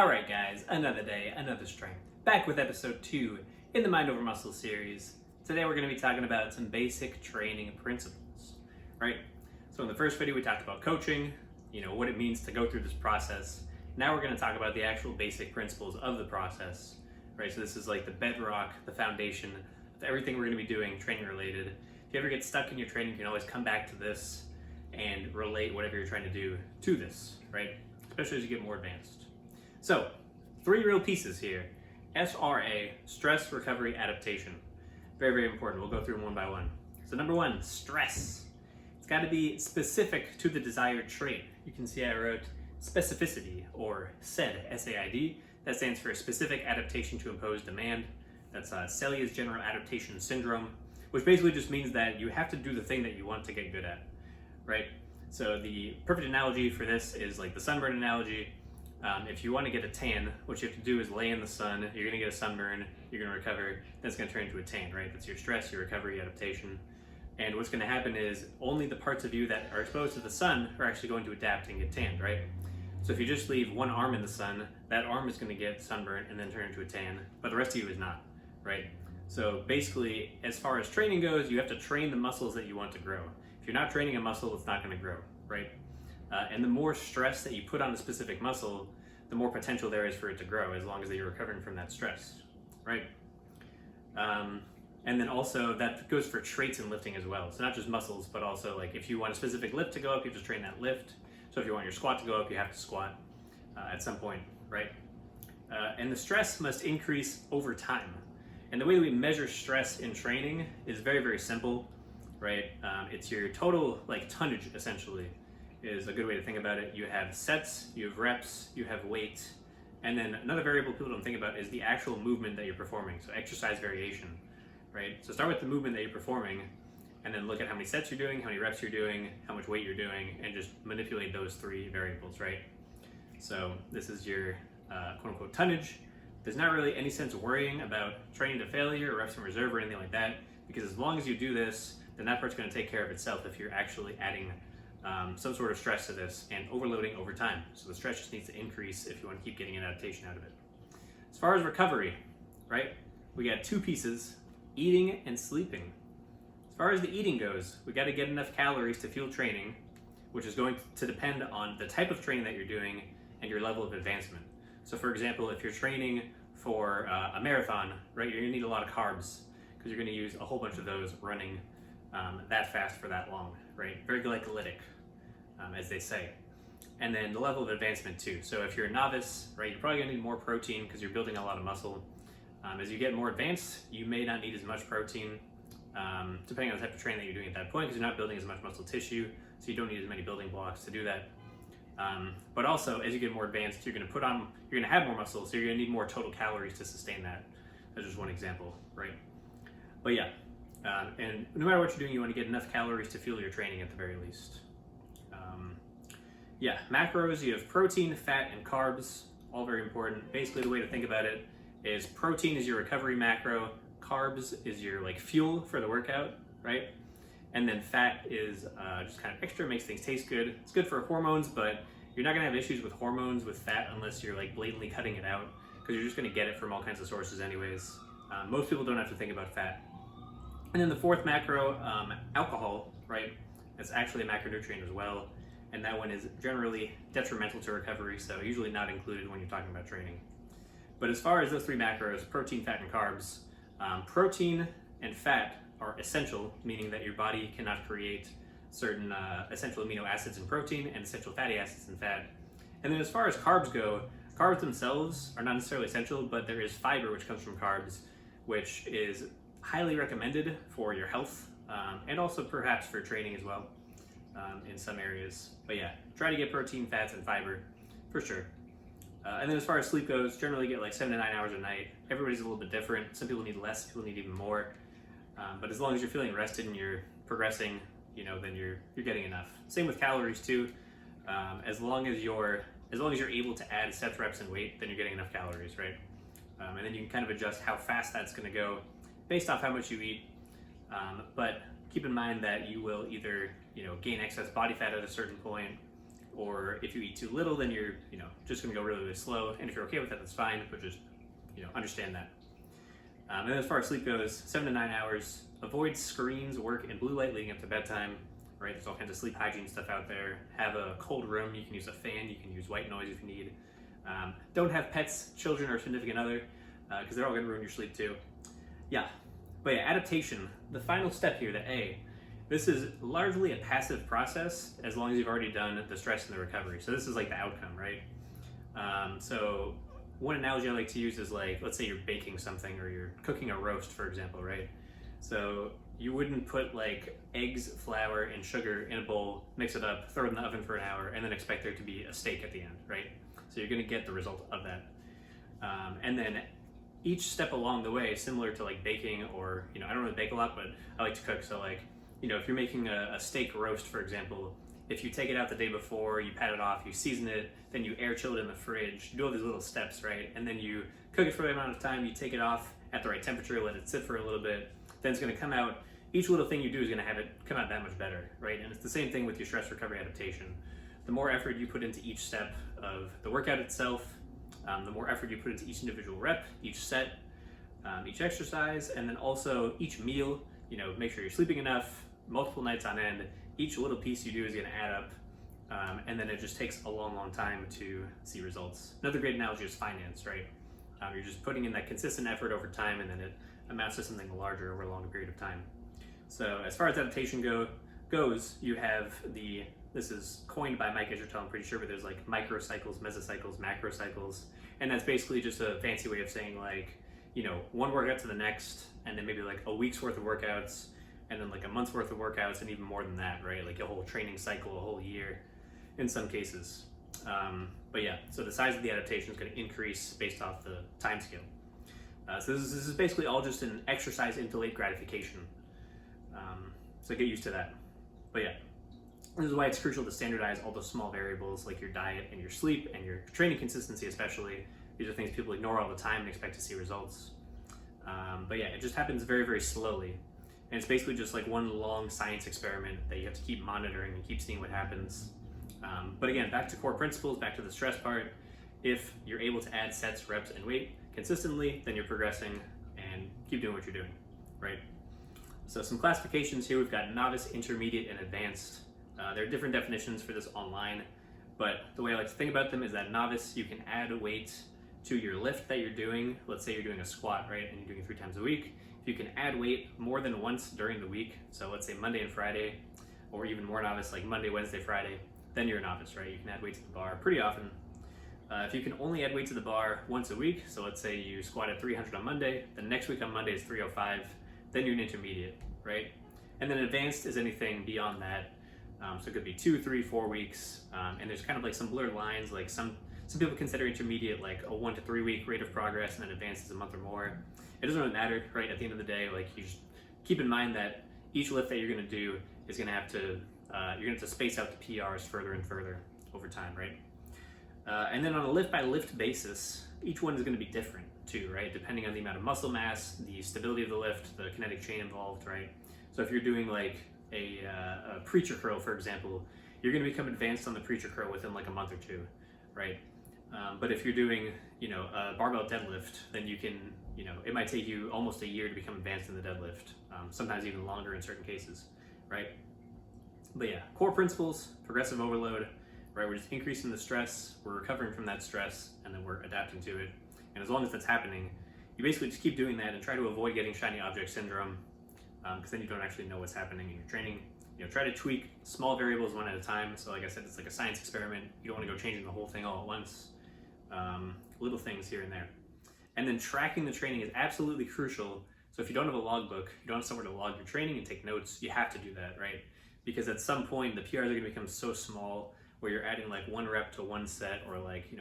Alright guys, another day, another strength. Back with episode 2 in the Mind Over Muscle series. Today we're going to be talking about some basic training principles, right? So in the first video we talked about coaching, what it means to go through this process. Now we're going to talk about the actual basic principles of the process, right? So this is like the bedrock, the foundation of everything we're going to be doing training related. If you ever get stuck in your training, you can always come back to this and relate whatever you're trying to do to this, right? Especially as you get more advanced. So, 3 real pieces here. SRA, stress recovery adaptation. Very, very important. We'll go through them one by one. So number 1, stress. It's got to be specific to the desired trait. You can see I wrote specificity, or SAID, S-A-I-D. That stands for specific adaptation to imposed demand. That's Selye's general adaptation syndrome, which basically just means that you have to do the thing that you want to get good at, right? So the perfect analogy for this is like the sunburn analogy. If you want to get a tan, what you have to do is lay in the sun, you're going to get a sunburn, you're going to recover, then it's going to turn into a tan, right? That's your stress, your recovery, adaptation. And what's going to happen is only the parts of you that are exposed to the sun are actually going to adapt and get tanned, right? So if you just leave one arm in the sun, that arm is going to get sunburnt and then turn into a tan, but the rest of you is not, right? So basically, as far as training goes, you have to train the muscles that you want to grow. If you're not training a muscle, it's not going to grow, right? And the more stress that you put on a specific muscle, the more potential there is for it to grow, as long as you're recovering from that stress, right? And then also that goes for traits in lifting as well. So not just muscles, but also like if you want a specific lift to go up, you have to train that lift. So if you want your squat to go up, you have to squat at some point, right? And the stress must increase over time. And the way that we measure stress in training is very, very simple, right? It's your total tonnage essentially. Is a good way to think about it. You have sets, you have reps, you have weight, and then another variable people don't think about is the actual movement that you're performing, so exercise variation, right? So start with the movement that you're performing, and then look at how many sets you're doing, how many reps you're doing, how much weight you're doing, and just manipulate those 3 variables, right? So this is your quote-unquote tonnage. There's not really any sense worrying about training to failure or reps in reserve or anything like that, because as long as you do this, then that part's going to take care of itself if you're actually adding some sort of stress to this and overloading over time. So the stress just needs to increase if you want to keep getting an adaptation out of it. As far as recovery, right, we got 2 pieces, eating and sleeping. As far as the eating goes, we got to get enough calories to fuel training, which is going to depend on the type of training that you're doing and your level of advancement. So for example, if you're training for a marathon, right, you're going to need a lot of carbs because you're going to use a whole bunch of those running that fast for that long, right? Very glycolytic, as they say. And then the level of advancement too. So if you're a novice, right, you're probably gonna need more protein because you're building a lot of muscle. As you get more advanced, you may not need as much protein, depending on the type of training that you're doing at that point, because you're not building as much muscle tissue, so you don't need as many building blocks to do that. But also, as you get more advanced, you're gonna have more muscle, so you're gonna need more total calories to sustain that. That's just one example, right? But yeah. And no matter what you're doing, you want to get enough calories to fuel your training at the very least. Macros, you have protein, fat, and carbs, all very important. Basically, the way to think about it is protein is your recovery macro, carbs is your fuel for the workout, right? And then fat is just kind of extra, makes things taste good. It's good for hormones, but you're not going to have issues with hormones with fat unless you're blatantly cutting it out, because you're just going to get it from all kinds of sources anyways. Most people don't have to think about fat. And then the 4th macro, alcohol, right? It's actually a macronutrient as well. And that one is generally detrimental to recovery, so usually not included when you're talking about training. But as far as those 3 macros, protein, fat, and carbs, protein and fat are essential, meaning that your body cannot create certain essential amino acids in protein and essential fatty acids in fat. And then as far as carbs go, carbs themselves are not necessarily essential, but there is fiber which comes from carbs, which is highly recommended for your health and also perhaps for training as well in some areas. But yeah, try to get protein, fats, and fiber for sure. And then as far as sleep goes, generally get 7 to 9 hours a night. Everybody's a little bit different. Some people need less, people need even more. But as long as you're feeling rested and you're progressing, then you're getting enough. Same with calories too. As long as you're able to add sets, reps, and weight, then you're getting enough calories, right? And then you can kind of adjust how fast that's going to go based off how much you eat. But keep in mind that you will either gain excess body fat at a certain point, or if you eat too little, then you're, just gonna go really, really slow. And if you're okay with that, that's fine, but just, understand that. And then as far as sleep goes, 7 to 9 hours. Avoid screens, work, and blue light leading up to bedtime, right? There's all kinds of sleep hygiene stuff out there. Have a cold room. You can use a fan. You can use white noise if you need. Don't have pets, children, or significant other, because they're all gonna ruin your sleep too. Yeah, but yeah, adaptation, the final step here, the A, this is largely a passive process as long as you've already done the stress and the recovery. So this is like the outcome, right? So one analogy I like to use is like, let's say you're baking something or you're cooking a roast, for example, right? So you wouldn't put like eggs, flour, and sugar in a bowl, mix it up, throw it in the oven for an hour, and then expect there to be a steak at the end, right? So you're gonna get the result of that. And then each step along the way, similar to like baking or, I don't really bake a lot, but I like to cook. So like, if you're making a steak roast, for example, if you take it out the day before, you pat it off, you season it, then you air chill it in the fridge, you do all these little steps, right? And then you cook it for the right amount of time, you take it off at the right temperature, let it sit for a little bit, then it's gonna come out, each little thing you do is gonna have it come out that much better, right? And it's the same thing with your stress recovery adaptation. The more effort you put into each step of the workout itself, the more effort you put into each individual rep, each set, each exercise, and then also each meal, make sure you're sleeping enough, multiple nights on end. Each little piece you do is gonna add up, and then it just takes a long, long time to see results. Another great analogy is finance, right? You're just putting in that consistent effort over time, and then it amounts to something larger over a longer period of time. So as far as adaptation goes, you have this is coined by Mike Israetel, I'm pretty sure, but there's like microcycles, mesocycles, macrocycles, and that's basically just a fancy way of saying like, one workout to the next, and then maybe like a week's worth of workouts, and then like a month's worth of workouts, and even more than that, right? Like a whole training cycle, a whole year in some cases. But yeah, so the size of the adaptation is going to increase based off the time scale. So this is basically all just an exercise in delayed gratification. So get used to that. But yeah, this is why it's crucial to standardize all those small variables like your diet and your sleep and your training consistency especially. These are things people ignore all the time and expect to see results. But yeah, it just happens very, very slowly. And it's basically just like one long science experiment that you have to keep monitoring and keep seeing what happens. But again, back to core principles, back to the stress part. If you're able to add sets, reps, and weight consistently, then you're progressing, and keep doing what you're doing, right? So some classifications here, we've got novice, intermediate, and advanced. There are different definitions for this online, but the way I like to think about them is that novice, you can add weight to your lift that you're doing. Let's say you're doing a squat, right? And you're doing it 3 times a week. If you can add weight more than once during the week, so let's say Monday and Friday, or even more novice, like Monday, Wednesday, Friday, then you're a novice, right? You can add weight to the bar pretty often. If you can only add weight to the bar once a week, so let's say you squatted 300 on Monday, the next week on Monday is 305, then you're an intermediate, right? And then advanced is anything beyond that. So it could be 2, 3, 4 weeks, and there's kind of like some blurred lines. Like some people consider intermediate like a 1 to 3 week rate of progress, and then advanced is a month or more. It doesn't really matter, right? At the end of the day, like you just keep in mind that each lift that you're going to do is going to have to you're going to have to space out the PRs further and further over time, right? And then on a lift by lift basis, each one is going to be different too, right? Depending on the amount of muscle mass, the stability of the lift, the kinetic chain involved, right? So if you're doing like a preacher curl, for example, you're going to become advanced on the preacher curl within like a month or 2, right? But if you're doing, a barbell deadlift, then you can, it might take you almost a year to become advanced in the deadlift, sometimes even longer in certain cases, right? But yeah, core principles, progressive overload, right? We're just increasing the stress, we're recovering from that stress, and then we're adapting to it. And as long as that's happening, you basically just keep doing that and try to avoid getting shiny object syndrome, because then you don't actually know what's happening in your training. Try to tweak small variables one at a time. So like I said, it's like a science experiment. You don't want to go changing the whole thing all at once. Little things here and there. And then tracking the training is absolutely crucial. So if you don't have a logbook, you don't have somewhere to log your training and take notes, you have to do that, right? Because at some point, the PRs are going to become so small where you're adding like 1 rep to 1 set, or like,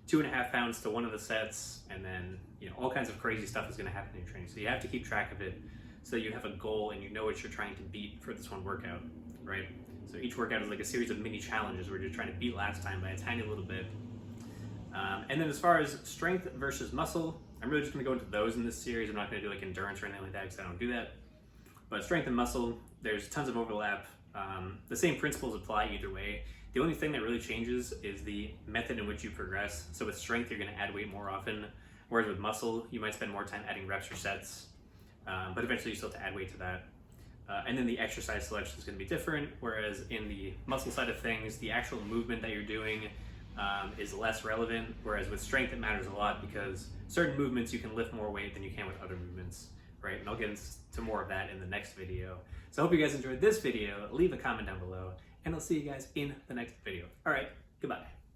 2.5 pounds to one of the sets, and then, all kinds of crazy stuff is going to happen in your training. So you have to keep track of it so you have a goal and you know what you're trying to beat for this one workout, right? So each workout is like a series of mini challenges where you're trying to beat last time by a tiny little bit. And then as far as strength versus muscle, I'm really just going to go into those in this series. I'm not going to do like endurance or anything like that because I don't do that. But strength and muscle, there's tons of overlap. The same principles apply either way. The only thing that really changes is the method in which you progress. So with strength, you're going to add weight more often, whereas with muscle, you might spend more time adding reps or sets, but eventually you still have to add weight to that. And then the exercise selection is going to be different, whereas in the muscle side of things, the actual movement that you're doing is less relevant, whereas with strength it matters a lot because certain movements you can lift more weight than you can with other movements, right? And I'll get into more of that in the next video. So I hope you guys enjoyed this video. Leave a comment down below, and I'll see you guys in the next video. All right, goodbye.